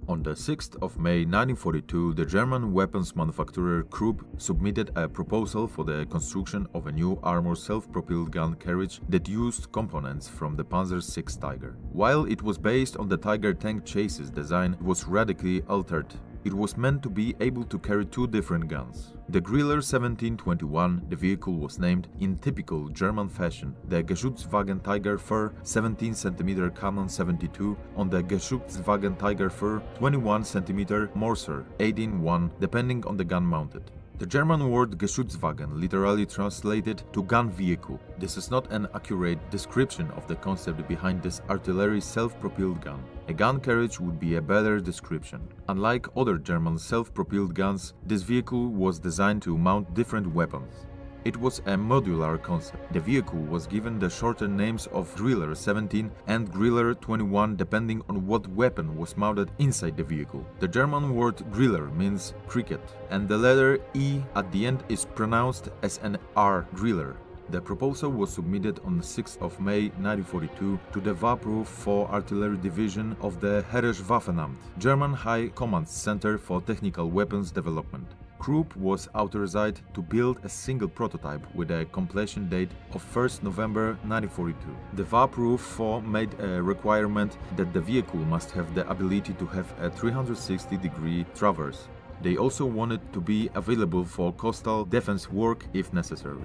On the 6th of May 1942, the German weapons manufacturer Krupp submitted a proposal for the construction of a new armored self-propelled gun carriage that used components from the Panzer VI Tiger. While it was based on the Tiger tank chassis design, it was radically altered. It was meant to be able to carry two different guns. The Grille 1721, the vehicle was named in typical German fashion, the Geschutzwagen Tiger für 17 cm Cannon 72 on the Geschutzwagen Tiger für 21 cm Morser 18-1, depending on the gun mounted. The German word Geschutzwagen literally translated to gun vehicle. This is not an accurate description of the concept behind this artillery self-propelled gun. A gun carriage would be a better description. Unlike other German self-propelled guns, this vehicle was designed to mount different weapons. It was a modular concept. The vehicle was given the shorter names of Grille 17 and Grille 21 depending on what weapon was mounted inside the vehicle. The German word Griller means cricket, and the letter E at the end is pronounced as an R, Griller. The proposal was submitted on the 6th of May 1942 to the Waffenproof 4 Artillery Division of the Heereswaffenamt, German High Command Center for Technical Weapons Development. Krupp was authorized to build a single prototype with a completion date of 1st November 1942. The Waffenproof 4 made a requirement that the vehicle must have the ability to have a 360-degree traverse. They also wanted to be available for coastal defense work if necessary.